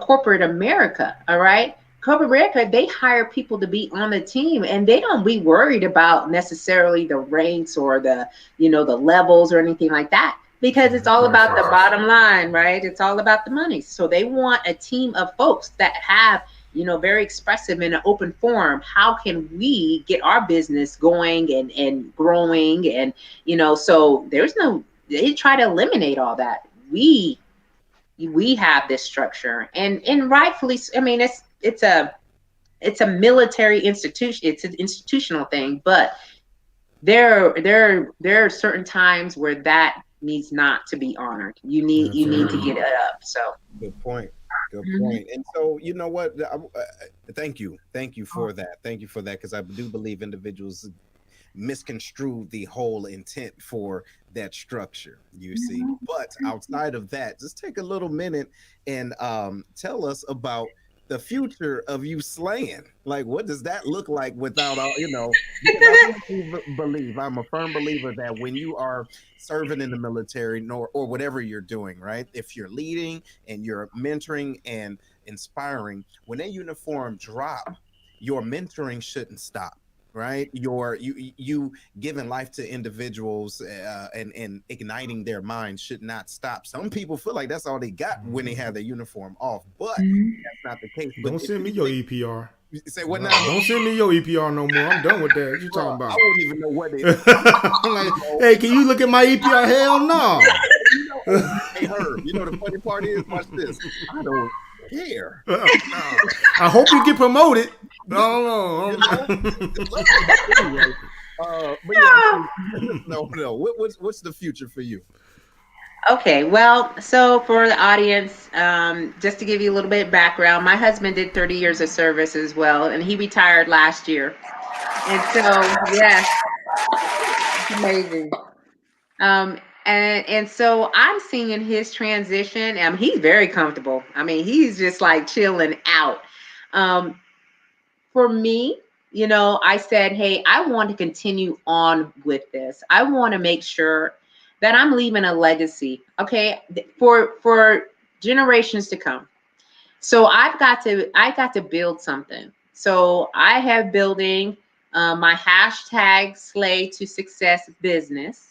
corporate America. All right, corporate America, they hire people to be on the team, and they don't be worried about necessarily the ranks or the the levels or anything like that. Because it's all about the bottom line, right? It's all about the money. So they want a team of folks that have, very expressive in an open forum. How can we get our business going and growing? And, so they try to eliminate all that. We have this structure, and rightfully, I mean, it's a military institution. It's an institutional thing, but there are certain times where that needs not to be honored. You need to get it up. So
good point. Good point. And so, you know what? Thank you for that. Thank you for that, because I do believe individuals misconstrue the whole intent for that structure. You see, but outside of that, just take a little minute and tell us about the future of you slaying. Like, what does that look like without all, because I'm a firm believer that when you are serving in the military or whatever you're doing, right? If you're leading and you're mentoring and inspiring, when that uniform drop, your mentoring shouldn't stop. Right, you giving life to individuals and igniting their minds should not stop. Some people feel like that's all they got when they have their uniform off, but that's not the case.
Don't send me your EPR.
Say what now?
Don't send me your EPR no more. I'm done with that. What you talking about?
I wouldn't even know what they.
I'm like, hey, can you look at my EPR? Hell no.
Hey Herb, the funny part is, watch this. I don't care.
I hope you get promoted. No.
But yeah, no. What's the future for you?
Okay, well, so for the audience, just to give you a little bit of background, my husband did 30 years of service as well, and he retired last year. And so, yes, it's amazing. And so I'm seeing his transition. He's very comfortable. I mean, he's just like chilling out. For me, I said, hey, I want to continue on with this. I want to make sure that I'm leaving a legacy, okay, for generations to come. So I got to build something. So I have building my hashtag Slay to Success business,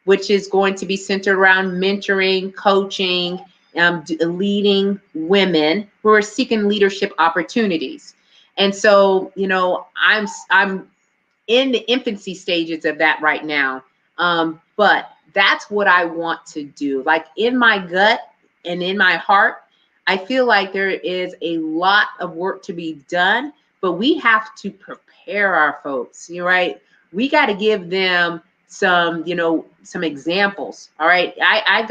which is going to be centered around mentoring, coaching, leading women who are seeking leadership opportunities. And so, I'm in the infancy stages of that right now. But that's what I want to do. Like, in my gut and in my heart, I feel like there is a lot of work to be done, but we have to prepare our folks, right? We got to give them some examples. All right. I've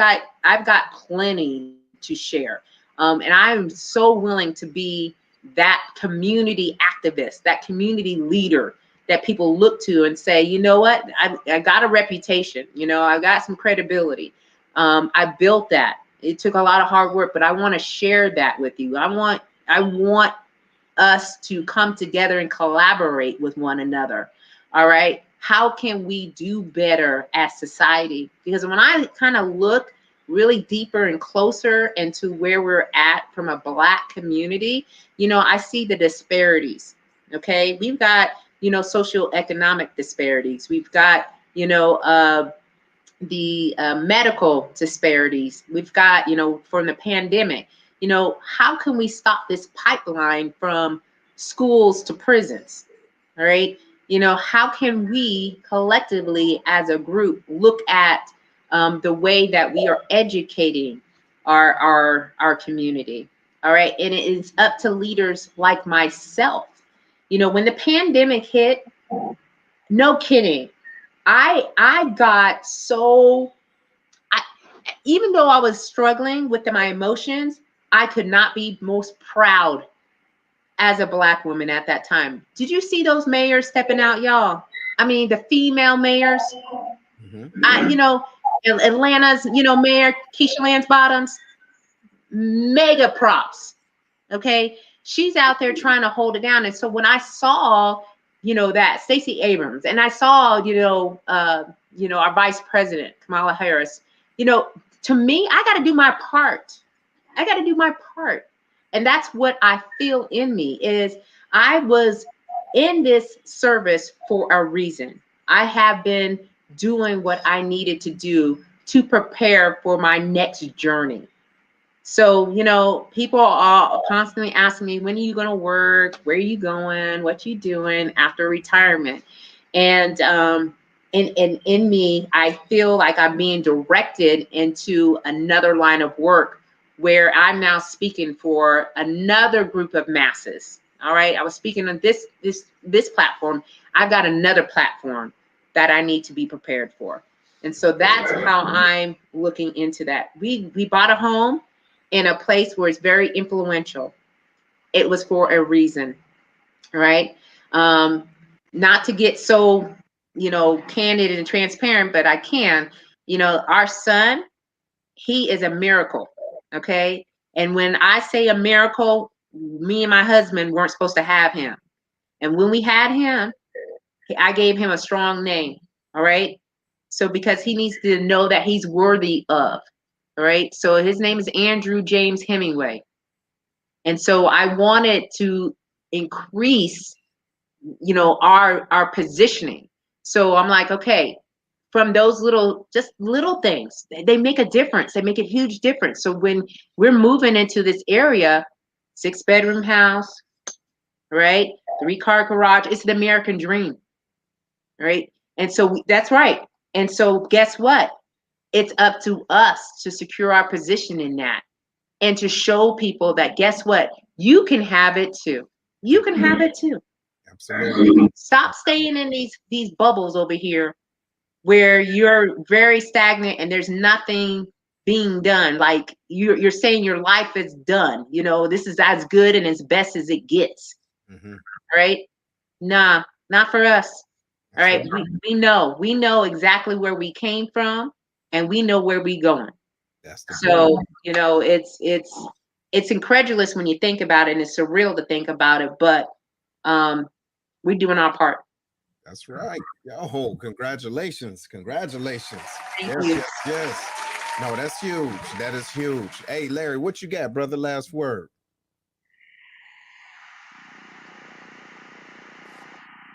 got plenty to share. And I'm so willing to be that community activist, that community leader that people look to and say, you know what, I got a reputation, you know, I got some credibility. I built that. It took a lot of hard work, but I want to share that with you. I want us to come together and collaborate with one another. All right. How can we do better as society? Because when I kind of look really deeper and closer into where we're at from a Black community, you know, I see the disparities. Okay. We've got, you know, socioeconomic disparities. We've got, you know, the medical disparities. We've got, you know, from the pandemic, you know, how can we stop this pipeline from schools to prisons? All right. You know, how can we collectively as a group look at the way that we are educating our community? All right. And it is up to leaders like myself. You know, when the pandemic hit, no kidding, I got so, even though I was struggling with my emotions, I could not be most proud as a Black woman at that time. Did you see those mayors stepping out, y'all? I mean, the female mayors. You know, Atlanta's, you know, Mayor Keisha Lance Bottoms, mega props. Okay, she's out there trying to hold it down. And so when I saw, you know, that Stacey Abrams, and I saw, you know, our Vice President Kamala Harris, you know, to me, I got to do my part. I got to do my part. And that's what I feel in me is I was in this service for a reason. I have been doing what I needed to do to prepare for my next journey. So, you know, people are constantly asking me, when are you going to work? Where are you going? What you doing after retirement? And in me, I feel like I'm being directed into another line of work where I'm now speaking for another group of masses. All right. I was speaking on this platform. I've got another platform that I need to be prepared for. And so that's how I'm looking into that. We bought a home in a place where it's very influential. It was for a reason, right? Not to get so, you know, candid and transparent, but I can. You know, our son, he is a miracle, okay? And when I say a miracle, me and my husband weren't supposed to have him. And when we had him, I gave him a strong name, all right? So because he needs to know that he's worthy of, all right? So his name is Andrew James Hemingway. And so I wanted to increase, you know, our positioning. So I'm like, okay, from those just little things, they make a difference. They make a huge difference. So when we're moving into this area, 6-bedroom house, right? 3-car garage, it's the American dream, right? And so that's right. And so guess what? It's up to us to secure our position in that and to show people that guess what? You can have it too. You can have it too.
Absolutely.
Stop staying in these bubbles over here where you're very stagnant and there's nothing being done. Like you're saying your life is done. You know, this is as good and as best as it gets.
Mm-hmm.
Right? Nah, not for us. All right. We know exactly where we came from and we know where we going. So, you know, it's incredulous when you think about it, and it's surreal to think about it, but we're doing our part.
That's right. Yo, congratulations. Congratulations.
Thank you.
Yes. No, that's huge. That is huge. Hey, Larry, what you got, brother? Last word.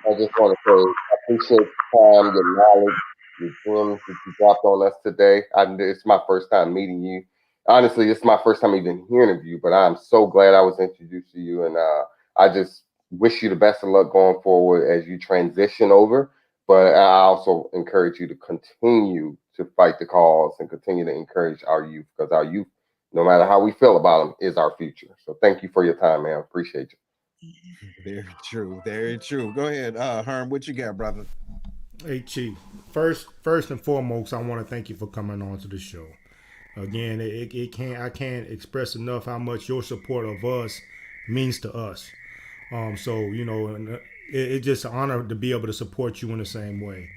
I just want to say I appreciate the time, your knowledge, your gems that you dropped on us today. It's my first time meeting you. Honestly, it's my first time even hearing of you, but I'm so glad I was introduced to you. And I just wish you the best of luck going forward as you transition over. But I also encourage you to continue to fight the cause and continue to encourage our youth, because our youth, no matter how we feel about them, is our future. So thank you for your time, man. Appreciate you.
Very true. Very true. Go ahead, Herm. What you got, brother?
Hey, Chief. First and foremost, I want to thank you for coming on to the show. Again, I can't express enough how much your support of us means to us. So you know, it's just an honor to be able to support you in the same way.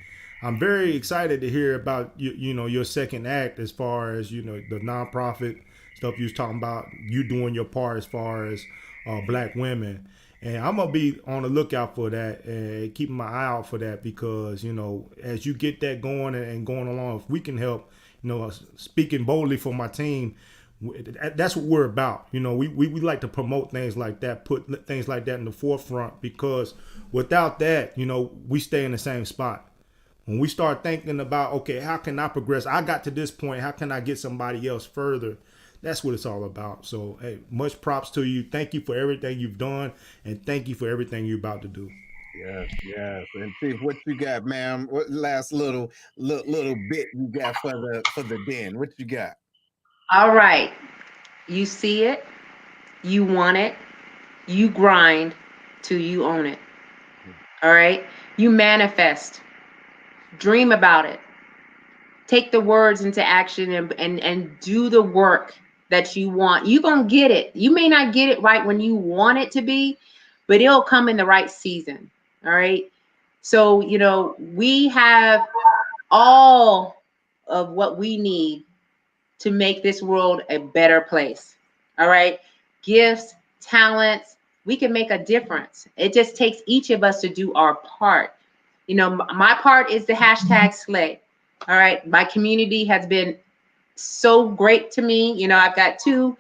I'm very excited to hear about your second act as far as the nonprofit stuff you was talking about. You doing your part as far as Black women, and I'm gonna be on the lookout for that and keeping my eye out for that because as you get that going and going along, if we can help, speaking boldly for my team. That's what we're about. We like to promote things like that, put things like that in the forefront because without that, we stay in the same spot. When we start thinking about, okay, how can I progress? I got to this point. How can I get somebody else further? That's what it's all about. So, hey, much props to you. Thank you for everything you've done, and thank you for everything you're about to do.
Yes. And Chief, what you got, ma'am? What last little bit you got for the den? What you got?
All right. You see it, you want it, you grind till you own it. All right. You manifest, dream about it, take the words into action and do the work that you want. You're going to get it. You may not get it right when you want it to be, but it'll come in the right season. All right. So, we have all of what we need to make this world a better place. All right. Gifts, talents, we can make a difference. It just takes each of us to do our part. My part is the hashtag slay. All right. My community has been so great to me. I've got 2,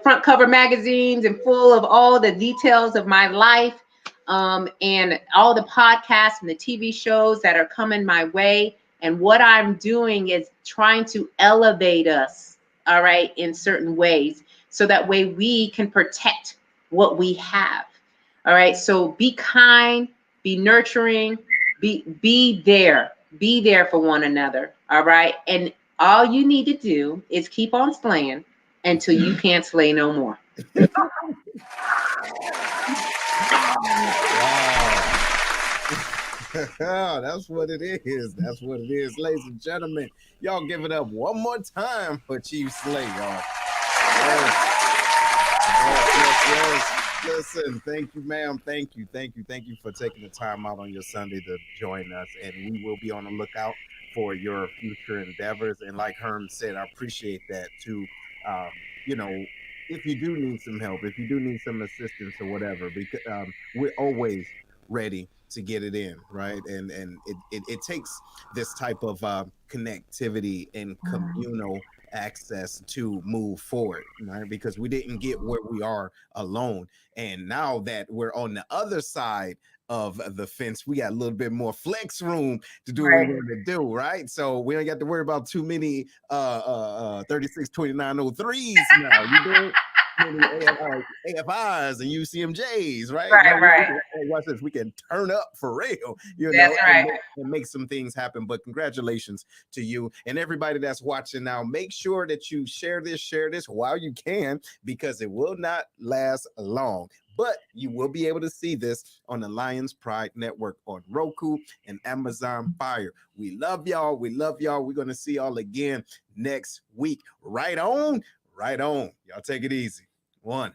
front cover magazines and full of all the details of my life, and all the podcasts and the TV shows that are coming my way. And what I'm doing is trying to elevate us, all right, in certain ways, so that way we can protect what we have. All right. So be kind, be nurturing, be there for one another. All right. And all you need to do is keep on slaying until you can't slay no more.
Wow. That's what it is. That's what it is, ladies and gentlemen. Y'all give it up one more time for Chief Slay, y'all. Yes. Listen, thank you, ma'am. Thank you for taking the time out on your Sunday to join us. And we will be on the lookout for your future endeavors. And like Herm said, I appreciate that too. If you do need some help, if you do need some assistance or whatever, because we're always ready to get it in, right? And it takes this type of connectivity and communal access to move forward, right? Because we didn't get where we are alone. And now that we're on the other side of the fence, we got a little bit more flex room to do what we want to do, right? So we don't got to worry about too many 362903s now. You do AFIs and UCMJs, right?
Right.
Watch this. We can turn up for real,
That's right.
and make some things happen. But congratulations to you and everybody that's watching now. Make sure that you share this while you can, because it will not last long. But you will be able to see this on the Lions Pride Network on Roku and Amazon Fire. We love y'all. We're going to see y'all again next week. Right on. Y'all take it easy. 1.